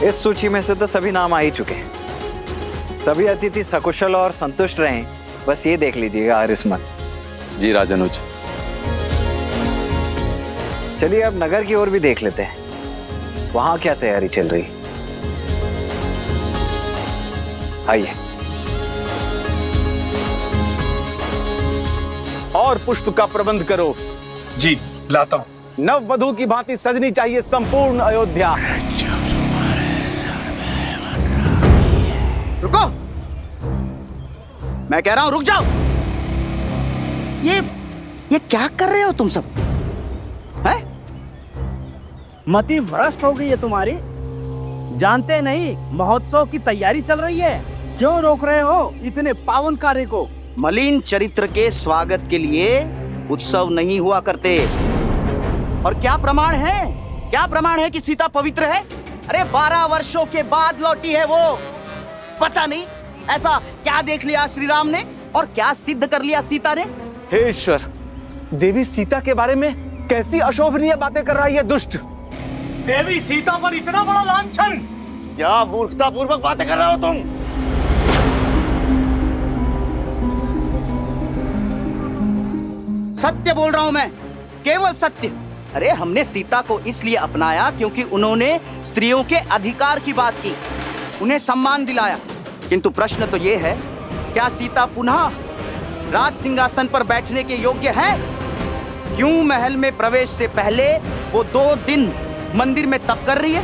इस सूची में से तो सभी नाम आ ही चुके हैं। सभी अतिथि सकुशल और संतुष्ट रहें, बस ये देख लीजिएगा हरिस्मत। जी राजनुज। चलिए अब नगर की ओर भी देख लेते हैं, वहां क्या तैयारी चल रही। आइए। और पुष्प का प्रबंध करो। जी लाता हूं। नव वधू की भांति सजनी चाहिए संपूर्ण अयोध्या। रुको, मैं कह रहा हूं रुक जाओ। ये क्या कर रहे हो तुम सब? हैं? मति भ्रष्ट हो गई है तुम्हारी। जानते नहीं महोत्सव की तैयारी चल रही है, क्यों रोक रहे हो इतने पावन कार्य को? मलिन चरित्र के स्वागत के लिए उत्सव नहीं हुआ करते। और क्या प्रमाण है? क्या प्रमाण है कि सीता पवित्र है? अरे 12 वर्षों के बाद लौटी है वो। पता नहीं ऐसा क्या देख लिया श्री राम ने और क्या सिद्ध कर लिया सीता ने। हे ईश्वर, देवी सीता के बारे में कैसी अशोभनीय बातें कर रही है दुष्ट। देवी सीता पर इतना बड़ा लांछन! क्या मूर्खता पूर्वक बातें कर रहे हो तुम? सत्य बोल रहा हूं मैं, केवल सत्य। अरे हमने सीता को इसलिए अपनाया क्योंकि उन्होंने स्त्रियों के अधिकार की बात की, उन्हें सम्मान दिलाया। किंतु प्रश्न तो ये है, क्या सीता पुनः राज सिंहासन पर बैठने के योग्य है? क्यों महल में प्रवेश से पहले वो 2 दिन मंदिर में तप कर रही है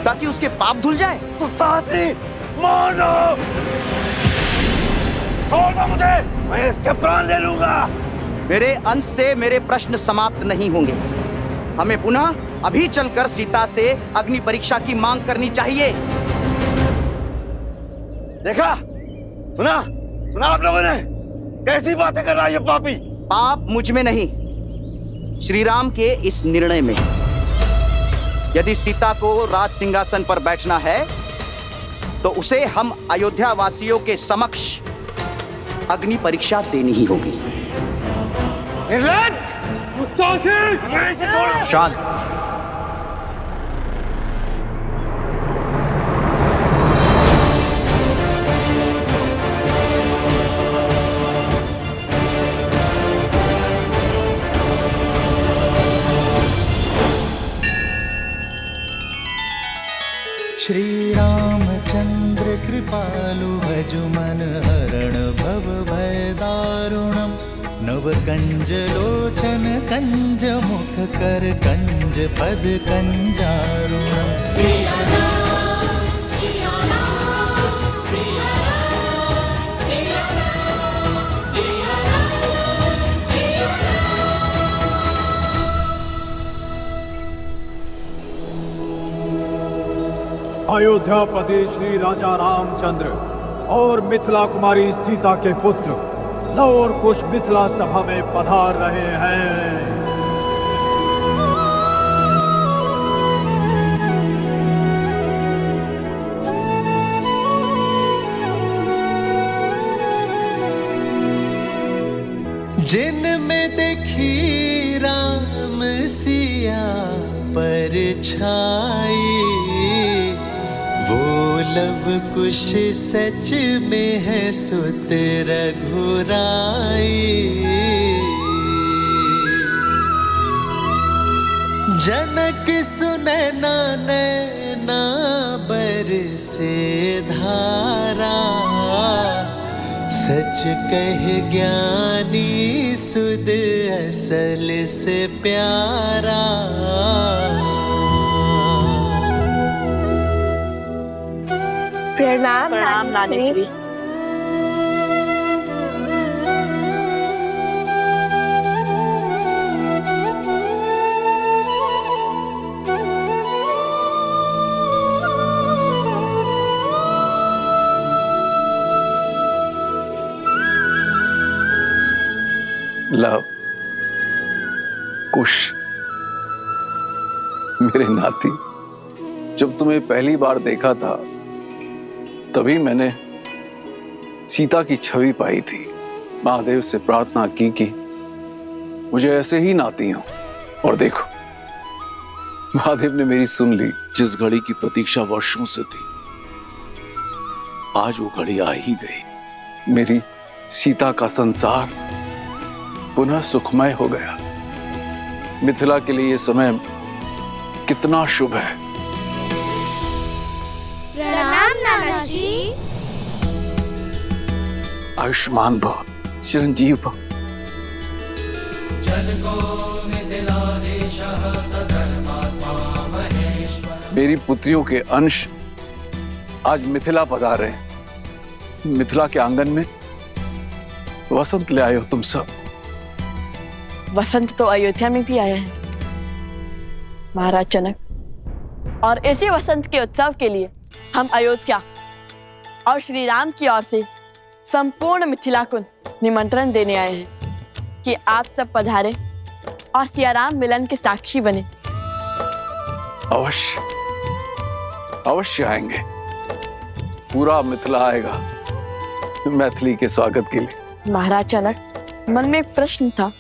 ताकि उसके पाप धुल जाए? तो साहसी मानो, छोड़ो मुझे, मैं इसके प्राण ले लूंगा। मेरे अंत से मेरे प्रश्न समाप्त नहीं होंगे। हमें पुनः अभी चलकर सीता से अग्नि परीक्षा की मांग करनी चाहिए। देखा, सुना आप लोगों ने कैसी बातें कर रहा है ये पापी? पाप मुझ में नहीं, श्री राम के इस निर्णय में। यदि सीता को राज सिंहासन पर बैठना है तो उसे हम अयोध्या वासियों के समक्ष अग्नि परीक्षा देनी ही होगी। निर्लज्ज! गुस्सा से मैं इसे छोड़ो। शांत। श्री रामचंद्र कृपालु भजु मन हरण भव भय दारुणम नव कंज लोचन कंज मुख कर कंज पद कंजारुणम। अयोध्यापति श्री राजा रामचंद्र और मिथिला कुमारी सीता के पुत्र लव और कुश मिथिला सभा में पधार रहे हैं। जिनमें देखी राम सिया पर छाई वो लव कुश सच में है सुत रघुराई। जनक सुनैना नैना बरसे धारा सच कह ज्ञानी सुध असल से प्यारा। प्रणाम नानी। लव, कुश, मेरे नाती, जब तुम्हें पहली बार देखा था तभी मैंने सीता की छवि पाई थी। महादेव से प्रार्थना की कि मुझे ऐसे ही नाती हो, और देखो महादेव ने मेरी सुन ली। जिस घड़ी की प्रतीक्षा वर्षों से थी, आज वो घड़ी आ ही गई। मेरी सीता का संसार पुनः सुखमय हो गया। मिथिला के लिए ये समय कितना शुभ है। प्रणाम नाना श्री। आयुष्मान भव, चिरंजीव भव। मेरी पुत्रियों के अंश आज मिथिला पधारे हैं। मिथिला के आंगन में वसंत ले आए हो तुम सब। वसंत तो अयोध्या में भी आया है महाराज जनक, और इसी वसंत के उत्सव के लिए हम अयोध्या और श्री राम की ओर से संपूर्ण मिथिला को निमंत्रण देने आए हैं कि आप सब पधारे और सियाराम मिलन के साक्षी बने। अवश्य अवश्य आएंगे। पूरा मिथिला आएगा मैथिली के स्वागत के लिए। महाराज जनक, मन में एक प्रश्न था,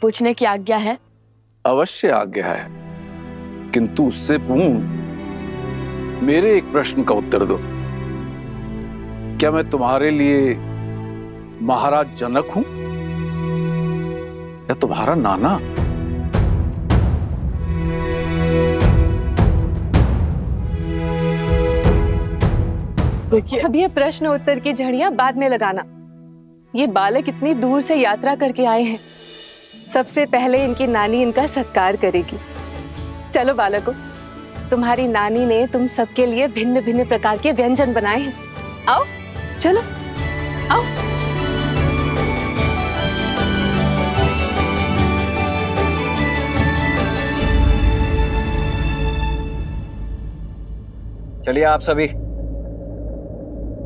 पूछने की आज्ञा है? अवश्य आज्ञा है, किंतु उससे पूर्ण मेरे एक प्रश्न का उत्तर दो। क्या मैं तुम्हारे लिए महाराज जनक हूं या तुम्हारा नाना? अब ये प्रश्न उत्तर की झड़ियां बाद में लगाना। ये बालक इतनी दूर से यात्रा करके आए हैं, सबसे पहले इनकी नानी इनका सत्कार करेगी। चलो बालकों, तुम्हारी नानी ने तुम सबके लिए भिन्न भिन्न प्रकार के व्यंजन बनाए हैं। आओ चलो आओ। चलिए आप सभी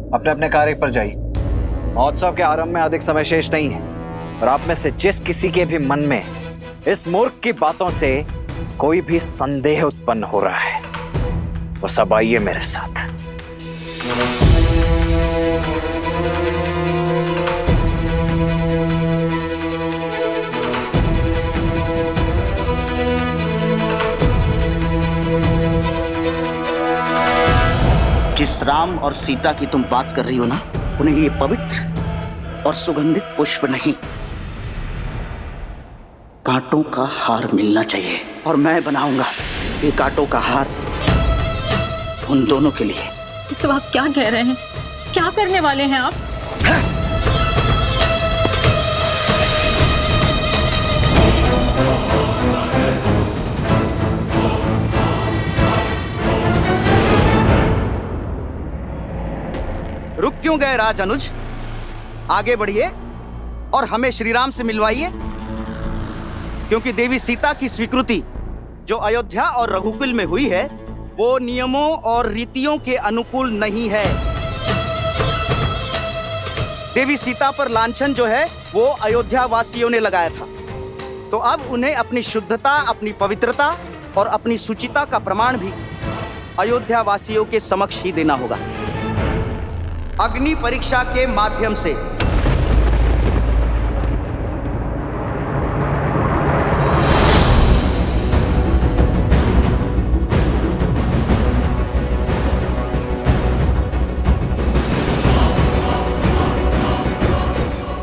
अपने अपने कार्य पर जाइए। महोत्सव के आरंभ में अधिक समय शेष नहीं है, और आप में से जिस किसी के भी मन में इस मूर्ख की बातों से कोई भी संदेह उत्पन्न हो रहा है, वो सब आइए मेरे साथ। जिस राम और सीता की तुम बात कर रही हो ना, उन्हें ये पवित्र और सुगंधित पुष्प नहीं, कांटों का हार मिलना चाहिए, और मैं बनाऊंगा ये कांटों का हार उन दोनों के लिए। ये सब आप क्या कह रहे हैं? क्या करने वाले हैं आप? रुक क्यों गए राज अनुज? आगे बढ़िए और हमें श्री राम से मिलवाइए, क्योंकि देवी सीता की स्वीकृति जो अयोध्या और रघुकुल में हुई है, वो नियमों और रीतियों के अनुकूल नहीं है। देवी सीता पर लांछन जो है वो अयोध्या वासियों ने लगाया था, तो अब उन्हें अपनी शुद्धता, अपनी पवित्रता और अपनी सुचिता का प्रमाण भी अयोध्या वासियों के समक्ष ही देना होगा, अग्नि परीक्षा के माध्यम से।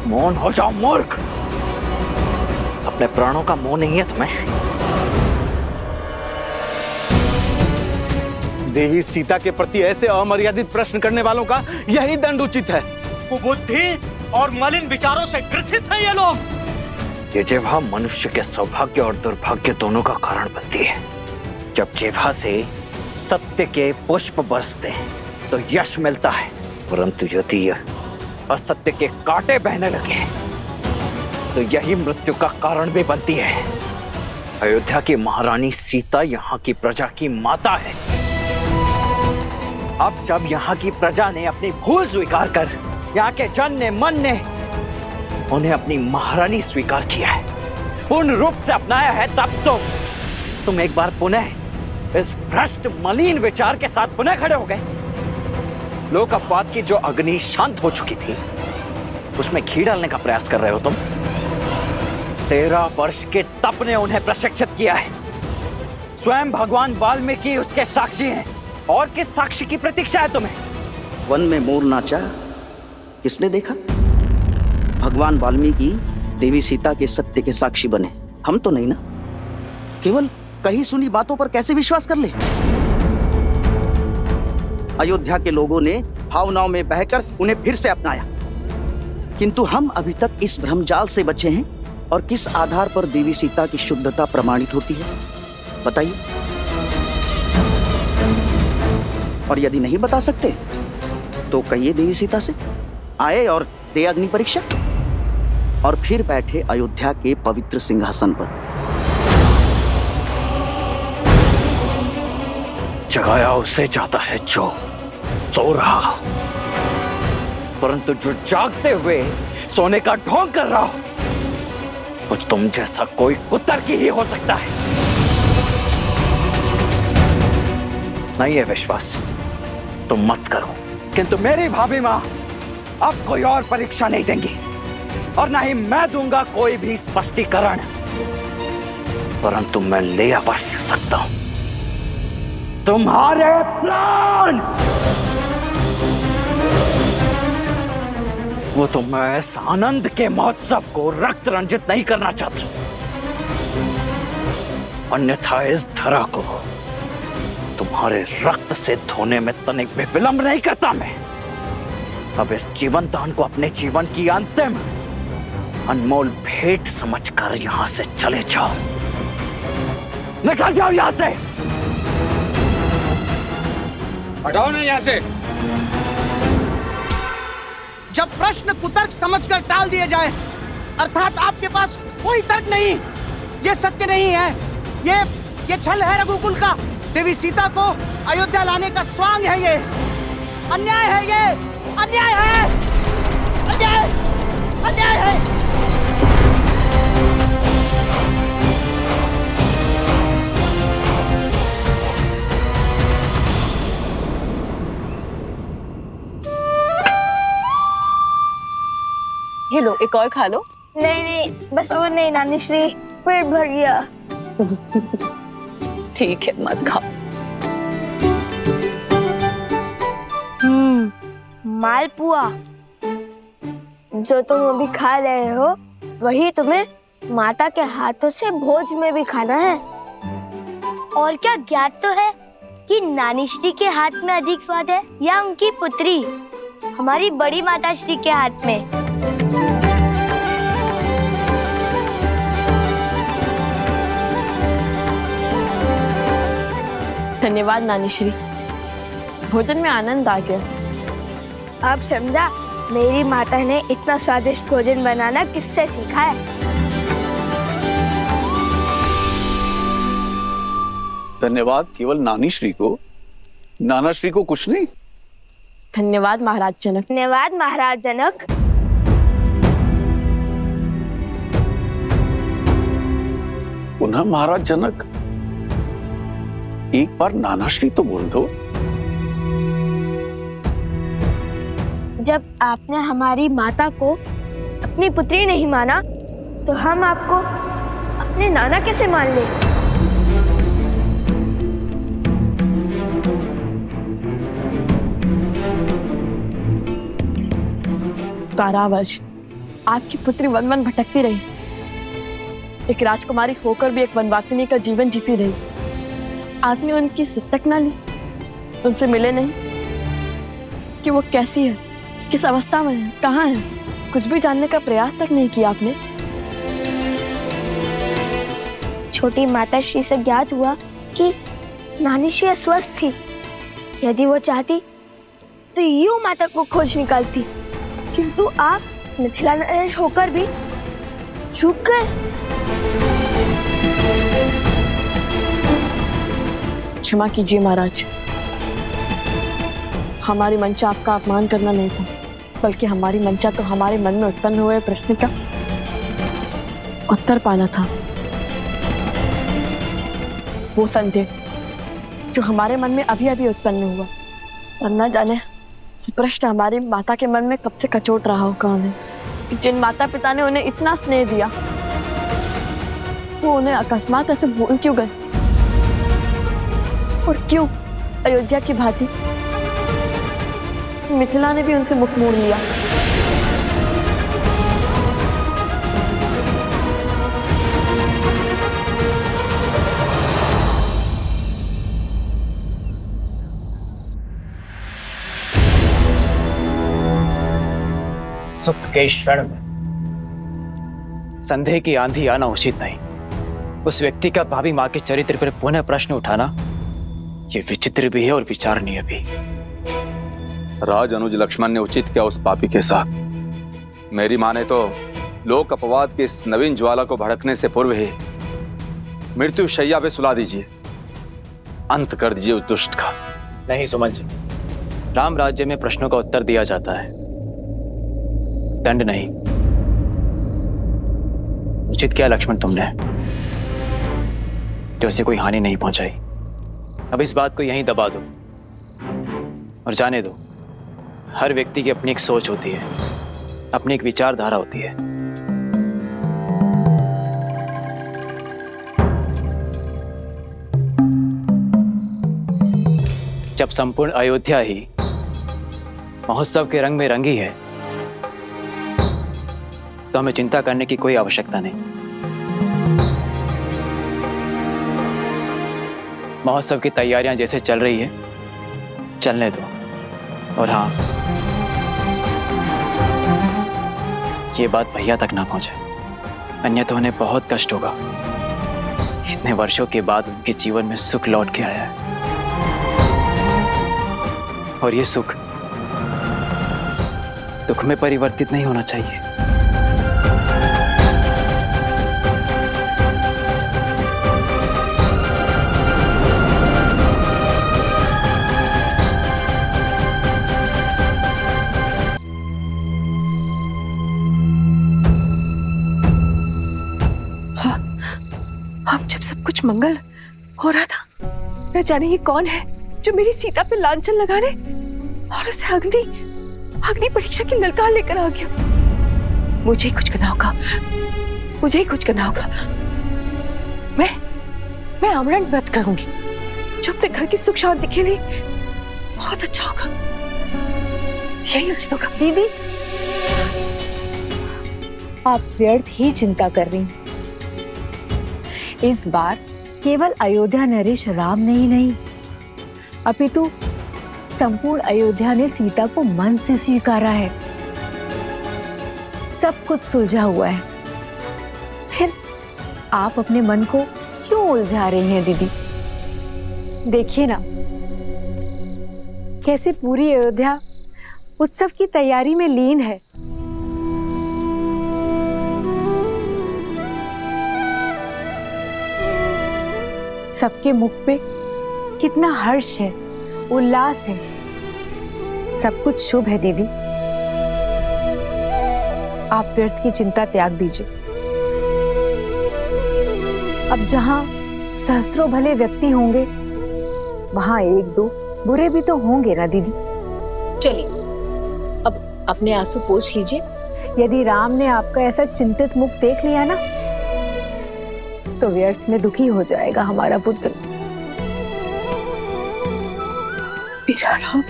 मौन हो जाओ मूर्ख, अपने प्राणों का मोह नहीं है तुम्हें? देवी सीता के प्रति ऐसे अमर्यादित प्रश्न करने वालों का यही दंड उचित है। कुबुद्धि और मलिन विचारों से ग्रसित हैं ये लोग। ये जिह्वा मनुष्य के सौभाग्य और दुर्भाग्य दोनों का कारण बनती है। जब जिह्वा से सत्य के पुष्प बरसते हैं तो यश मिलता है, परंतु यदि असत्य के कांटे बहने लगे तो यही मृत्यु का कारण भी बनती है। अयोध्या की महारानी सीता यहाँ की प्रजा की माता है। अब जब यहाँ की प्रजा ने अपनी भूल स्वीकार कर यहाँ के जन ने, मन ने उन्हें अपनी महारानी स्वीकार किया है, पूर्ण रूप से अपनाया है, तब तो तुम एक बार पुनः इस भ्रष्ट मलिन विचार के साथ पुनः खड़े हो गए। लोक अपवाद की जो अग्नि शांत हो चुकी थी, उसमें घी डालने का प्रयास कर रहे हो तुम। 13 वर्ष के तप ने उन्हें प्रशिक्षित किया है। स्वयं भगवान वाल्मीकि उसके साक्षी हैं। और किस साक्षी की प्रतीक्षा है तुम्हें? वन में मोर नाचा, किसने देखा? भगवान वाल्मीकि देवी सीता के सत्य के साक्षी बने, हम तो नहीं ना। केवल कही सुनी बातों पर कैसे विश्वास कर ले? अयोध्या के लोगों ने भावनाओं में बहकर उन्हें फिर से अपनाया, किंतु हम अभी तक इस भ्रमजाल से बचे हैं। और किस आधार पर देवी सीता की शुद्धता प्रमाणित होती है, बताइए? और यदि नहीं बता सकते तो कहिए देवी सीता से आए और दे अग्नि परीक्षा, और फिर बैठे अयोध्या के पवित्र सिंहासन पर। जगाया उसे जाता है जो सो रहा हो, परंतु जो जागते हुए सोने का ढोंग कर रहा हो वो तुम जैसा कोई कुतर्की ही हो सकता है। नहीं है विश्वास, तुम मत करो, किंतु मेरी भाभी मां अब कोई और परीक्षा नहीं देंगी और ना ही मैं दूंगा कोई भी स्पष्टीकरण, परंतु मैं ले अवश्य सकता हूं तुम्हारे प्राण। वो तो मैं इस आनंद के महोत्सव को रक्त रंजित नहीं करना चाहता, अन्यथा इस धरा को तुम्हारे रक्त से धोने में तनिक भी विलंब नहीं करता मैं। अब इस जीवन दान को अपने जीवन की अंतिम अनमोल भेंट समझकर यहां से चले जाओ, निकल जाओ यहां से। हटाओ ना यहां से। जब प्रश्न कुतर्क समझकर टाल दिए जाए, अर्थात आपके पास कोई तर्क नहीं, ये सत्य नहीं है, ये छल है रघुकुल का। देवी सीता को अयोध्या लाने का स्वांग है, ये अन्याय है, ये अन्याय है, अन्याय, अन्याय है। ये लो, एक और खा लो। नहीं नहीं, बस और नहीं नानी श्री, पेट भर गया। ठीक है, मत खाओ। मालपुआ जो तुम अभी खा रहे हो वही तुम्हें माता के हाथों से भोज में भी खाना है। और क्या ज्ञात तो है कि नानी श्री के हाथ में अधिक स्वाद है या उनकी पुत्री हमारी बड़ी माता श्री के हाथ में? धन्यवाद नानी श्री, भोजन में आनंद आ गया। अब समझा मेरी माता ने इतना स्वादिष्ट भोजन बनाना किससे सीखा है। धन्यवाद केवल नानी श्री को, नाना श्री को कुछ नहीं। धन्यवाद महाराज जनक। धन्यवाद महाराज जनक। पुनः महाराज जनक, एक बार नाना श्री तो बोल दो। जब आपने हमारी माता को अपनी पुत्री नहीं माना तो हम आपको अपने नाना कैसे मान ले? कारावास आपकी पुत्री वन वन भटकती रही, एक राजकुमारी होकर भी एक वनवासिनी का जीवन जीती रही। आपने उनकी सुतक ना ली, उनसे मिले नहीं कि वो कैसी है, किस अवस्था में है, कहाँ है, कुछ भी जानने का प्रयास तक नहीं किया आपने। छोटी माता श्री से ज्ञात हुआ कि नानी श्री अस्वस्थ थी। यदि वो चाहती तो यूं माता को खोज निकालती, किंतु आप मिथिला नरेश होकर भी चूक गए। क्षमा कीजिए महाराज, हमारी मंशा आपका अपमान करना नहीं था, बल्कि हमारी मंशा तो हमारे मन में उत्पन्न हुए प्रश्न का उत्तर पाना था। वो संदेह जो हमारे मन में अभी अभी उत्पन्न हुआ, और न जाने प्रश्न हमारी माता के मन में कब से कचोट रहा होगा उन्हें। जिन माता पिता ने उन्हें इतना स्नेह दिया वो उन्हें अकस्मात ऐसे भूल क्यों गए? और क्यों अयोध्या की भांति मिथिला ने भी उनसे मुख मोड़ लिया। सुख के क्षण में संदेह की आंधी आना उचित नहीं। उस व्यक्ति का भाभी मां के चरित्र पर पुनः प्रश्न उठाना ये विचित्र भी है और विचारणीय भी। राज अनुज लक्ष्मण ने उचित किया उस पापी के साथ। मेरी मां ने तो लोक अपवाद के इस नवीन ज्वाला को भड़कने से पूर्व ही मृत्यु शैया पे सुला दीजिए, अंत कर दीजिए उस दुष्ट का। नहीं सुमन जी, राम राज्य में प्रश्नों का उत्तर दिया जाता है, दंड नहीं। उचित किया लक्ष्मण तुमने, जो उसे कोई हानि नहीं पहुंचाई। अब इस बात को यहीं दबा दो और जाने दो। हर व्यक्ति की अपनी एक सोच होती है, अपनी एक विचारधारा होती है। जब संपूर्ण अयोध्या ही महोत्सव के रंग में रंगी है तो हमें चिंता करने की कोई आवश्यकता नहीं। महोत्सव की तैयारियां जैसे चल रही है चलने दो। और हाँ, ये बात भैया तक ना पहुंचे, अन्यथा उन्हें बहुत कष्ट होगा। इतने वर्षों के बाद उनके जीवन में सुख लौट के आया है और ये सुख दुख में परिवर्तित नहीं होना चाहिए। अब जब सब कुछ मंगल हो रहा था, न जाने ये कौन है जो मेरी सीता पे लांछन लगाने और उसे अग्नि परीक्षा की ललकार लेकर आ गया। मुझे ही कुछ करना होगा, मुझे ही कुछ करना होगा। मैं आमरण व्रत करूंगी, जो अपने घर की सुख शांति के लिए बहुत अच्छा होगा। यही उचित होगा। दीदी, आप व्यर्थ ही चिंता कर रही। इस बार केवल अयोध्या नरेश राम ने ही नहीं, अपितु संपूर्ण अयोध्या ने सीता को मन से स्वीकारा है। सब कुछ सुलझा हुआ है, फिर आप अपने मन को क्यों उलझा रही हैं दीदी? देखिए ना, कैसे पूरी अयोध्या उत्सव की तैयारी में लीन है। सबके मुख पे कितना हर्ष है, उल्लास है। सब कुछ शुभ है दीदी। आप व्यर्थ की चिंता त्याग दीजिए। अब जहां सहस्त्रों भले व्यक्ति होंगे, वहां एक दो बुरे भी तो होंगे ना दीदी। चलिए, अब अपने आंसू पोंछ लीजिए। यदि राम ने आपका ऐसा चिंतित मुख देख लिया ना, तो व्यर्थ में दुखी हो जाएगा हमारा पुत्र। मेरा राम,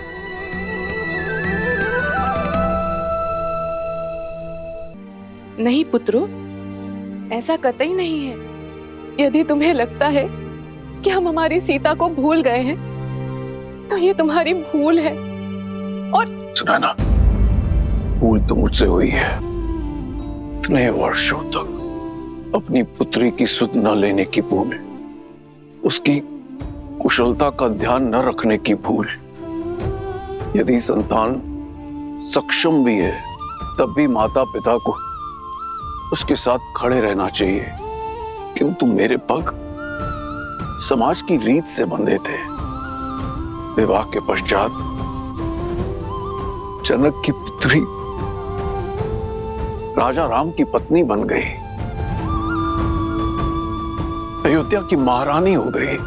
नहीं पुत्रो, ऐसा कतई नहीं है। यदि तुम्हें लगता है कि हम हमारी सीता को भूल गए हैं, तो ये तुम्हारी भूल है। और सुना ना, भूल तो मुझसे हुई है। इतने वर्षों तक अपनी पुत्री की सुध न लेने की भूल, उसकी कुशलता का ध्यान न रखने की भूल। यदि संतान सक्षम भी है, तब भी माता पिता को उसके साथ खड़े रहना चाहिए। किंतु मेरे पग समाज की रीत से बंधे थे। विवाह के पश्चात जनक की पुत्री राजा राम की पत्नी बन गई, अयोध्या की महारानी हो गई।